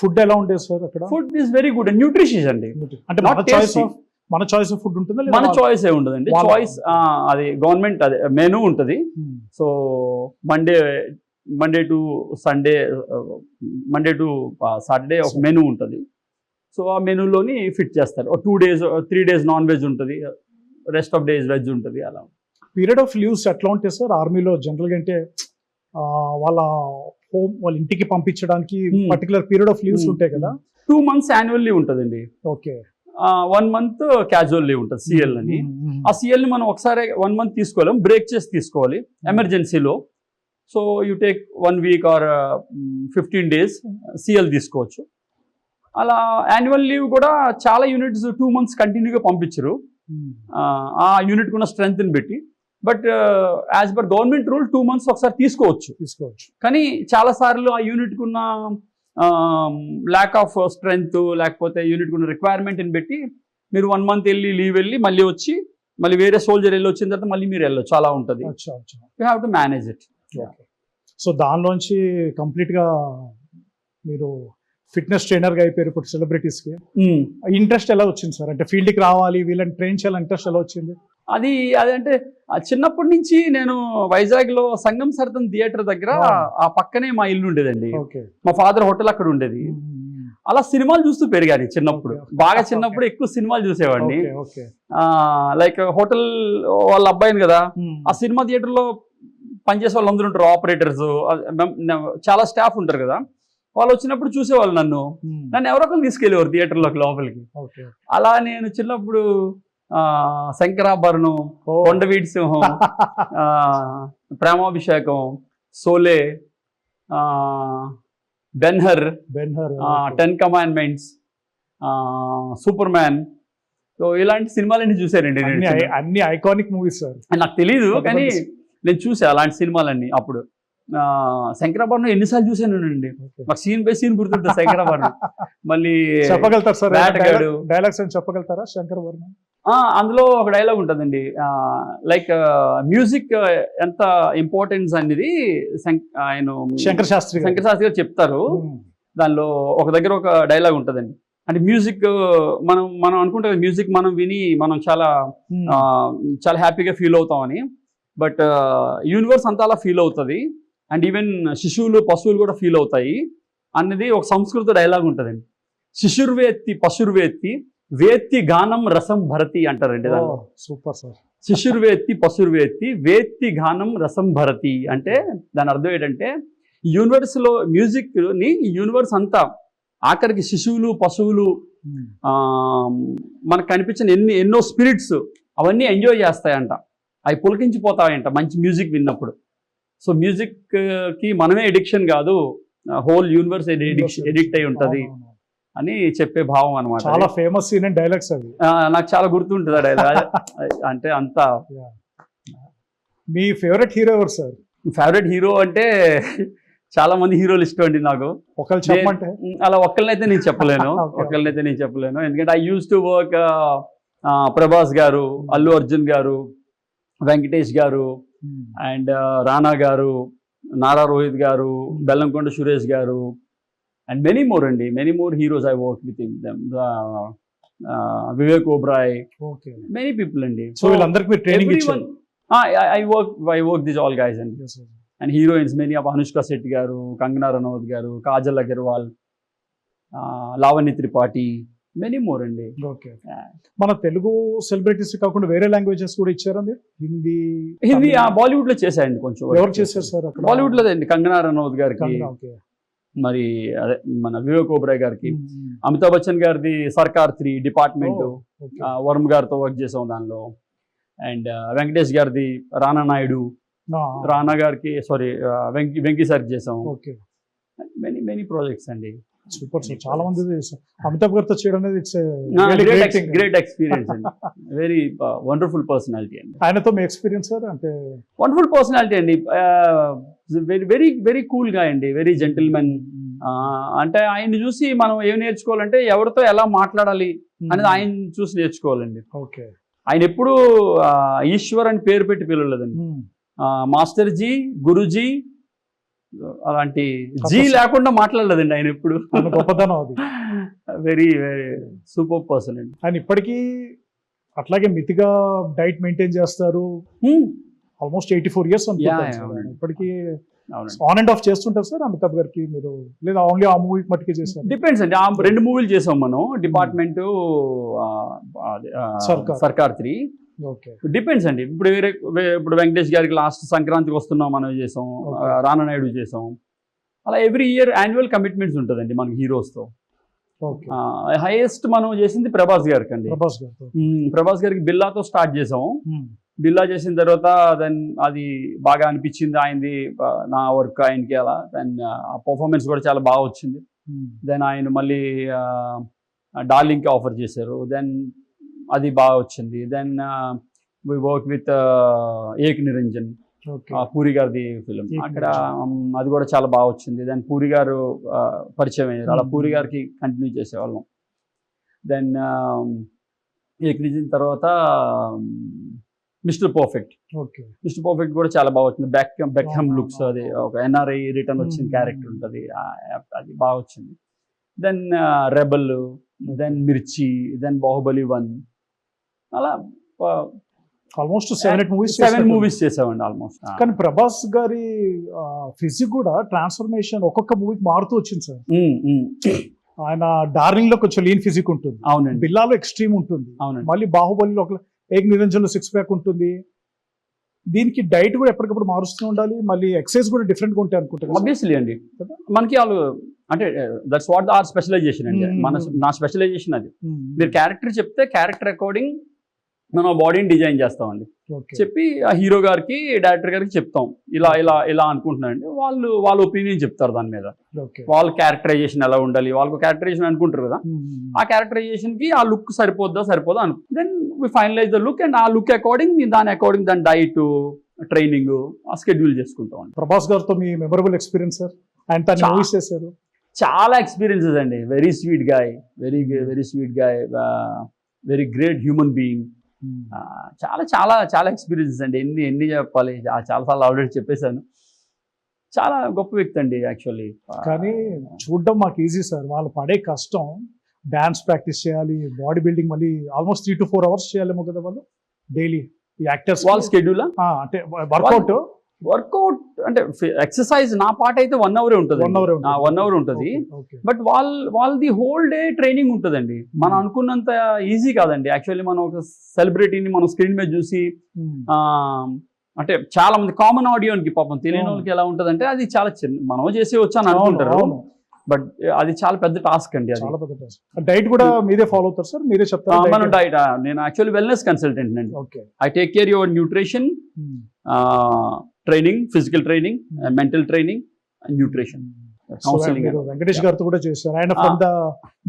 Food ఎలా ఉండేది sir అక్కడ? Food is very good and nutritious అండి. అంటే Not tasty. మన చాయిస్ ఆఫ్ ఫుడ్ ఉంటుందా లేదా మన చాయిస్ ఏ ఉండదండి. చాయిస్ అది గవర్నమెంట్ అదే మెనూ ఉంటుంది. So Monday to Sunday, Monday to Saturday ఒక మెనూ ఉంటుంది. సో ఆ మెనూలోని ఫిట్ చేస్తారు. 2 days 3 days నాన్ వెజ్ ఉంటుంది, రెస్ట్ ఆఫ్ డేస్ వెజ్ ఉంటుంది. అలా పీరియడ్ ఆఫ్ లీవ్స్ ఎట్లా ఉంటాయి సార్ ఆర్మీలో జనరల్గా? అంటే వాళ్ళ వాళ్ళ ఇంటికి పంపించడానికి పర్టికులర్ పీరియడ్ ఆఫ్ లీవ్స్ ఉంటాయి కదా? 2 months యాన్యువల్ లీవ్ ఉంటుందండి. ఓకే. 1 month క్యాజువల్ లీవ్ ఉంటుంది, సిఎల్ అని. ఆ సిఎల్ని మనం ఒకసారి 1 month తీసుకోలేం, బ్రేక్ చేసి తీసుకోవాలి ఎమర్జెన్సీలో. So you take 1 week or 15 days CL తీసుకోవచ్చు. అలా యాన్యువల్ లీవ్ కూడా చాలా యూనిట్స్ 2 months కంటిన్యూగా పంపించరు, ఆ యూనిట్కి ఉన్న స్ట్రెంగ్త్ని బట్టి. But as per government rule 2 months ఒకసారి తీసుకోవచ్చు. కానీ చాలాసార్లు ఆ యూనిట్కి ఉన్న ల్యాక్ ఆఫ్ స్ట్రెంగ్త్, లేకపోతే యూనిట్కి ఉన్న రిక్వైర్మెంట్ని బట్టి మీరు 1 month లీవ్ వెళ్ళి మళ్ళీ వచ్చి మళ్ళీ వేరే సోల్జర్ వెళ్ళి వచ్చిన తర్వాత మళ్ళీ మీరు వెళ్ళొచ్చు. అలా ఉంటుంది. You have to manage it. So దానిలోంచి కంప్లీట్గా మీరు ఫిట్నెస్ ట్రైనర్గా అయిపోయారు ఇప్పుడు సెలబ్రిటీస్కి. ఇంట్రెస్ట్ ఎలా వచ్చింది సార్? అంటే ఫీల్డ్కి రావాలి, వీళ్ళని ట్రైన్ చేయాలని ఇంట్రెస్ట్ ఎలా వచ్చింది? అదంటే చిన్నప్పటి నుంచి నేను వైజాగ్లో సంగం సరతన్ థియేటర్ దగ్గర ఆ పక్కనే మా ఇల్లు ఉండేదండి. మా ఫాదర్ హోటల్ అక్కడ ఉండేది. అలా సినిమాలు చూస్తూ పెరిగాను చిన్నప్పుడు. బాగా చిన్నప్పుడు ఎక్కువ సినిమాలు చూసేవాడిని. లైక్ హోటల్ వాళ్ళ అబ్బాయిని కదా, ఆ సినిమా థియేటర్లో పనిచేసే వాళ్ళు అందరూ ఉంటారు, ఆపరేటర్స్, చాలా స్టాఫ్ ఉంటారు కదా. వాళ్ళు వచ్చినప్పుడు చూసేవాళ్ళు నన్ను ఎవరో ఒకరు తీసుకెళ్ళేవారు థియేటర్లోకి లోపలికి. అలా నేను చిన్నప్పుడు Sankarabharanam, Kondaveeti Simham, Premabhishekam, Sholay, Ben Hur, 10 Commandments, superman, so ఇలాంటి సినిమాలన్నీ చూశానండి. అన్ని ఐకానిక్ మూవీస్ సార్. నాకు తెలీదు కానీ నేను చూసా అలాంటి సినిమాలన్నీ. అప్పుడు శంకరాభరణం ఎన్నిసార్లు చూసానండి, మాకు సీన్ బై సీన్ గుర్తుంటుంది శంకరాభరణం. మళ్ళీ చెప్పగలుగుతారు సార్ డైలాగ్స్ అని చెప్పగలుగుతారా శంకరాభరణం? అందులో ఒక డైలాగ్ ఉంటుందండి, లైక్ మ్యూజిక్ ఎంత ఇంపార్టెన్స్ అనేది ఆయన శంకర శాస్త్రి గారు చెప్తారు. దానిలో ఒక దగ్గర ఒక డైలాగ్ ఉంటుందండి. అంటే మ్యూజిక్ మనం అనుకుంటాం మ్యూజిక్ మనం విని మనం చాలా హ్యాపీగా ఫీల్ అవుతామని. బట్ యూనివర్స్ అంతా అలా ఫీల్ అవుతుంది, అండ్ ఈవెన్ శిశువులు పశువులు కూడా ఫీల్ అవుతాయి అన్నది ఒక సంస్కృత డైలాగ్ ఉంటుందండి. శిశుర్వేత్తి పశుర్వేత్తి వేత్తి గానం రసం భరతి అంటారండి. Super sir. శిశుర్వేత్తి పశుర్వేత్తి వేత్తి గానం రసం భరతి అంటే దాని అర్థం ఏంటంటే యూనివర్స్లో మ్యూజిక్ని యూనివర్స్ అంతా ఆఖరికి శిశువులు పశువులు మనకు కనిపించిన ఎన్నో స్పిరిట్స్ అవన్నీ ఎంజాయ్ చేస్తాయంట, అవి పులకించిపోతాయంట మంచి మ్యూజిక్ విన్నప్పుడు. సో మ్యూజిక్కి మనమే ఎడిక్షన్ కాదు, హోల్ యూనివర్స్ ఎడిక్ట్ అయి ఉంటుంది అని చెప్పే భావం అనమాట. చాలా ఫేమస్ సీన్ అండ్ డైలాగ్స్ అవి. నాకు చాలా గుర్తుంటుంది ఆ డైలాగ్. అంటే అంతా. మీ ఫేవరెట్ హీరో ఎవరు సార్? ఫేవరెట్ హీరో అంటే చాలా మంది హీరోలు ఇష్టం అండి నాకు. ఒకళ్ళు చెప్పమంటే? అలా ఒక్కళ్ళనైతే నేను చెప్పలేను. ఎందుకంటే I use to work Prabhas గారు, అల్లు అర్జున్ గారు, వెంకటేష్ గారు, అండ్ రానా గారు, నారా రోహిత్ గారు, బెల్లంకొండ సురేష్ గారు, and many more అండి, many more heroes I work with them, Vivek Oberoi, many people అండి. సో వీళ్ళందరికీ మీరు ట్రైనింగ్ ఇచ్చారు? I work these all guys and heroines many of Anushka Shetty garu, Kangana Ranaut garu, Kajal Agarwal, Lavanya Tripathi, many more అండి. Okay. మన Telugu celebrities కాకుండా వేరే languages కూడా ఇచ్చారా మీరు? హిందీ బాలీవుడ్ లో చేశాయండి కొంచెం. ఎవరు చేశారు సార్ బాలీవుడ్ లో? కంగనా రనౌత్ గారికి, మరి అదే మన వివేక్ ఓబెరాయ్ గారికి, అమితాబ్ బచ్చన్ గారిది సర్కార్ 3 డిపార్ట్మెంట్, వరుణ్ గారితో వర్క్ చేసాం దానిలో. అండ్ వెంకటేష్ గారిది రానా నాయుడు, రానా గారికి వెంకీ సార్ చేసాం. మెనీ ప్రాజెక్ట్స్ అండి. Super sir. చాలా మంది అమితాబ్ గారితో చేయడం అనేది గ్రేట్ ఎక్స్పీరియన్స్ అండి. వెరీ వండర్ఫుల్ పర్సనాలిటీ అండి. ఆయనతో మీ ఎక్స్పీరియన్స్ సార్? అంటే వండర్ఫుల్ పర్సనాలిటీ అండి. వెరీ వెరీ కూల్ గా అండి, వెరీ జెంటిల్మెన్. అంటే ఆయన్ని చూసి మనం ఏం నేర్చుకోవాలంటే ఎవరితో ఎలా మాట్లాడాలి అనేది ఆయన చూసి నేర్చుకోవాలండి. ఓకే. ఆయన ఎప్పుడు ఈశ్వర్ అని పేరు పెట్టి పిలవలేదండి. మాస్టర్జీ, గురుజీ, అలాంటి జీ లేకుండా మాట్లాడలేదండి ఆయన ఎప్పుడు. ఆయన గొప్పతనం అది. వెరీ వెరీ సూపర్ పర్సన్ అండి. ఆయన ఇప్పటికీ అట్లాగే మితిగా డైట్ మెయింటైన్ చేస్తారు. ఆల్మోస్ట్ 84 years అనుకుంటాను. ఇప్పటికీ ఆన్ అండ్ ఆఫ్ చేస్తుంటారు సార్ అమితాబ్ గారికి మీరు, లేదా ఓన్లీ ఆ మూవీ మట్టుకే చేస్తారు? డిపెండ్స్ అండి. ఆ 2 మూవీలు చేసాం మనం, డిపార్ట్మెంట్, సర్కార్ 3. ఓకే, డిపెండ్స్ అండి. ఇప్పుడు వెంకటేష్ గారికి లాస్ట్ సంక్రాంతికి వస్తున్నాం మనం చేసాం, రానా నాయుడు చేసాం. అలా ఎవ్రీ ఇయర్ యాన్యువల్ కమిట్మెంట్స్ ఉంటుందండి మనకి హీరోస్తో. హైయెస్ట్ మనం చేసింది ప్రభాస్ గారికి అండి. ప్రభాస్ గారికి బిల్లాతో స్టార్ట్ చేసాము. బిల్లా చేసిన తర్వాత దెన్ అది బాగా అనిపించింది ఆయనది, నా వర్క్ ఆయనకి అలా. దెన్ ఆ పర్ఫార్మెన్స్ కూడా చాలా బాగా వచ్చింది. దెన్ ఆయన మళ్ళీ డార్లింగ్కి ఆఫర్ చేశారు. దెన్ అది బాగా వచ్చింది. దెన్ వి వర్క్ విత్ ఏక్ నిరంజన్, పూరి గారిది ఫిలిం, అక్కడ అది కూడా చాలా బాగా వచ్చింది. దెన్ పూరి గారు పరిచయం అయ్యారు, అలా పూరి గారికి కంటిన్యూ చేసేవాళ్ళం. దెన్ ఏక్ నిరంజన్ తర్వాత మిస్టర్ పర్ఫెక్ట్. మిస్టర్ పర్ఫెక్ట్ కూడా చాలా బాగా వచ్చింది. బెక్హమ్ లుక్స్, అది ఒక ఎన్ఆర్ఐ రిటర్న్ వచ్చిన క్యారెక్టర్ ఉంటుంది, అది బాగా వచ్చింది. దెన్ రెబల్, దెన్ మిర్చి, దెన్ బాహుబలి 1, అలా ఆల్మోస్ట్ 7 మూవీస్ చేసామండి ఆల్మోస్ట్. కానీ ప్రభాస్ గారి ఫిజిక్ కూడా ట్రాన్స్ఫర్మేషన్ ఒక్కొక్క మూవీకి మారుతూ వచ్చింది సార్. ఆయన డార్లింగ్ లో కొంచెం లీన్ ఫిజిక్ ఉంటుంది, అవునండి. బిల్లాలో ఎక్స్ట్రీమ్ ఉంటుంది, అవునండి. మళ్ళీ బాహుబలిలో ఒక ఏక్ నిరంజన్ లో 6 pack ఉంటుంది. దీనికి డైట్ కూడా ఎప్పటికప్పుడు మారుస్తూ ఉండాలి, మళ్ళీ ఎక్సర్సైజ్ కూడా డిఫరెంట్ గా ఉంటాయి అనుకుంటారు. ఆబ్వియస్లీ అండి, మనకి వాళ్ళు అంటే దట్స్ వాట్ ఆర్ స్పెషలైజేషన్ అండి. నా స్పెషలైజేషన్ అది. మీరు క్యారెక్టర్ చెప్తే క్యారెక్టర్ అకార్డింగ్ మనం బాడీని డిజైన్ చేస్తామండి. చెప్పి ఆ హీరో గారికి, డైరెక్టర్ గారికి చెప్తాం, ఇలా ఇలా ఇలా అనుకుంటున్నానండి. వాళ్ళ ఒపీనియన్ చెప్తారు దాని మీద. వాళ్ళ క్యారెక్టరైజేషన్ ఎలా ఉండాలి, వాళ్ళకు క్యారెక్టరైజేషన్ అనుకుంటారు కదా, ఆ క్యారెక్టరైజేషన్ కి ఆ లుక్ సరిపోదా అనుకో. Then we finalize the look, and ఆ లుక్ అకార్డింగ్ దాని డైట్, ట్రైనింగ్ స్కెడ్యూల్ చేసుకుంటాం. ప్రభాస్ గారితో మీ మెమరబుల్ ఎక్స్పీరియన్స్ సార్? ఆయన తను మూవీస్ చేశారు, చాలా ఎక్స్పీరియన్సెస్ అండి. Very sweet guy, very sweet guy, very great human being. చాలా చాలా చాలా ఎక్స్పీరియన్సెస్ అండి. ఎన్ని చెప్పాలి, చాలాసార్లు ఆల్రెడీ చెప్పేశాను. చాలా గొప్ప వ్యక్తి అండి యాక్చువల్లీ. కానీ చూడడం మాకు ఈజీ సార్, వాళ్ళు పడే కష్టం, డాన్స్ ప్రాక్టీస్ చేయాలి, బాడీ బిల్డింగ్ మళ్ళీ ఆల్మోస్ట్ 3 to 4 hours చేయాలేమో కదా వాళ్ళు డైలీ. ఈ యాక్టర్స్ వాళ్ళ స్కెడ్యూల్ అంటే వర్కౌట్ అంటే ఎక్సర్సైజ్ నా పార్ట్ అయితే 1 hour ఉంటుంది, 1 hour ఉంటుంది. బట్ వాళ్ళది హోల్ డే ట్రైనింగ్ ఉంటుందండి. మనం అనుకున్నంత ఈజీ కాదండి యాక్చువల్లీ. మనం ఒక సెలబ్రిటీని మనం స్క్రీన్ మీద చూసి, అంటే చాలా మంది కామన్ ఆడియన్కి పాపం తెలియని వాళ్ళకి ఎలా ఉంటుందంటే అది చాలా చిన్న, మనం చేసేవచ్చు అని అనుకుంటారు. బట్ అది చాలా పెద్ద టాస్క్ అండి. అది డైట్ కూడా మీరే ఫాలో అవుతారు సార్? మీరే చెప్తారు? మనం డైట్, నేను యాక్చువల్లీ వెల్నెస్ కన్సల్టెంట్ అండి. I take care your nutrition, training, physical training, mental training, nutrition, counselling. Venkatesh గారితో కూడా చేశారు. ఆయన from the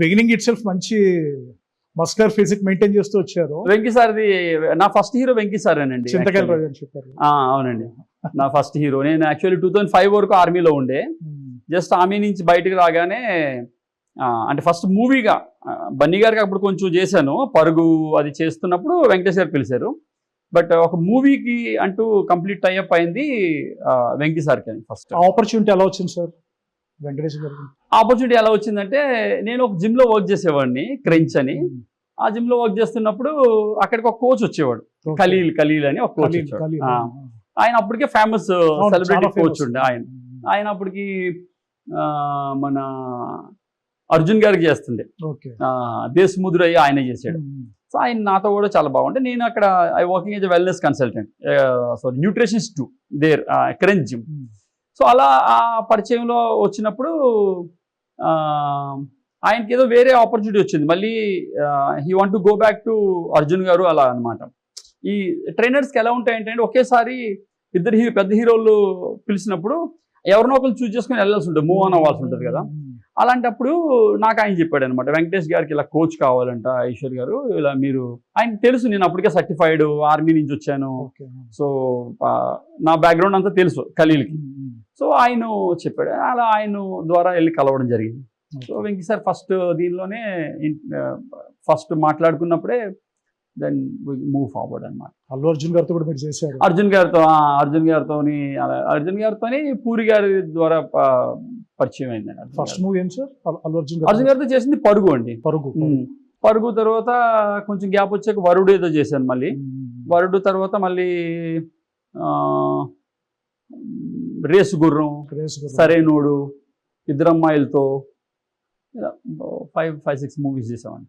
beginning it self మంచి మస్కులర్ ఫిజిక్ మెయింటైన్ చేస్తూ వచ్చారు. వెంకీ సార్ది నా ఫస్ట్ హీరో వెంకీ సార్ అండి. చింతకాయల రాజు అని చెప్పారు. అవునండి, నా ఫస్ట్ హీరో. నేను యాక్చువల్లీ 2005 వరకు ఆర్మీలో ఉండే. జస్ట్ ఆర్మీ నుంచి బయటకు రాగానే, అంటే ఫస్ట్ మూవీగా బన్నీ గారికి అప్పుడు కొంచెం చేశాను, పరుగు అది చేస్తున్నప్పుడు వెంకటేష్ గారు పిలిచారు. బట్ ఒక మూవీకి అంటూ కంప్లీట్ టైఅప్ అయింది వెంకీ సార్కి. ఫస్ట్ ఆపర్చునిటీ ఎలా వచ్చింది సార్ వెంకటేష్ గారికి? ఆపర్చునిటీ ఎలా వచ్చిందంటే, నేను ఒక జిమ్ లో వర్క్ చేసేవాడిని, క్రెంచ్ అని. ఆ జిమ్ లో వర్క్ చేస్తున్నప్పుడు అక్కడికి ఒక కోచ్ వచ్చేవాడు, ఖలీల్ అని ఒక కోచ్ వచ్చేవాడు. ఆయన అప్పటికే ఫేమస్ సెలబ్రిటీ కోచ్ ఉండే. ఆయన అప్పటికి మన అర్జున్ గారికి చేస్తుండే, దేశముద్రయ్య ఆయన చేసాడు. సో ఆయన నాతో కూడా చాలా బాగుంటే, నేను అక్కడ I working as a wellness consultant, sorry nutritionist there Crunch gym. So అలా ఆ పరిచయంలో వచ్చినప్పుడు ఆయనకి ఏదో వేరే ఆపర్చునిటీ వచ్చింది. మళ్ళీ he want to go back to Arjun గారు అలా అనమాట. ఈ ట్రైనర్స్కి ఎలా ఉంటాయంటే, ఒకేసారి ఇద్దరు పెద్ద హీరోలు పిలిచినప్పుడు ఎవరినో ఒకరు చూస్ చేసుకుని వెళ్ళాల్సి ఉంటుంది, మూవ్ ఆన్ అవ్వాల్సి ఉంటుంది కదా. అలాంటప్పుడు నాకు ఆయన చెప్పాడు అనమాట, వెంకటేష్ గారికి ఇలా కోచ్ కావాలంట ఈశ్వర్ గారు, ఇలా మీరు, ఆయన తెలుసు నేను అప్పటికే సర్టిఫైడ్ ఆర్మీ నుంచి వచ్చాను, సో నా బ్యాక్గ్రౌండ్ అంతా తెలుసు ఖలీల్కి. సో ఆయన చెప్పాడు, అలా ఆయన ద్వారా వెళ్ళి కలవడం జరిగింది. సో వెంకీ సార్ ఫస్ట్ దీనిలోనే ఫస్ట్ మాట్లాడుకున్నప్పుడే దెన్ మూవ్ ఫార్వర్డ్ అనమాట. అల్లు అర్జున్ గారితో కూడా మీరు చేశారు. అర్జున్ గారితోని పూరి గారి ద్వారా పరిచయం అయిందండి. ఫస్ట్ మూవీ ఏం సార్ అల్లు అర్జున్ గారితో చేసింది పరుగు అండి. పరుగు తర్వాత కొంచెం గ్యాప్ వచ్చాక వరుడు ఏదో చేశాను మళ్ళీ. వరుడు తర్వాత మళ్ళీ రేసు గుర్రం, సరైనోడు, ఇద్దరమ్మాయిలతో 5-6 మూవీస్ చేసామండి.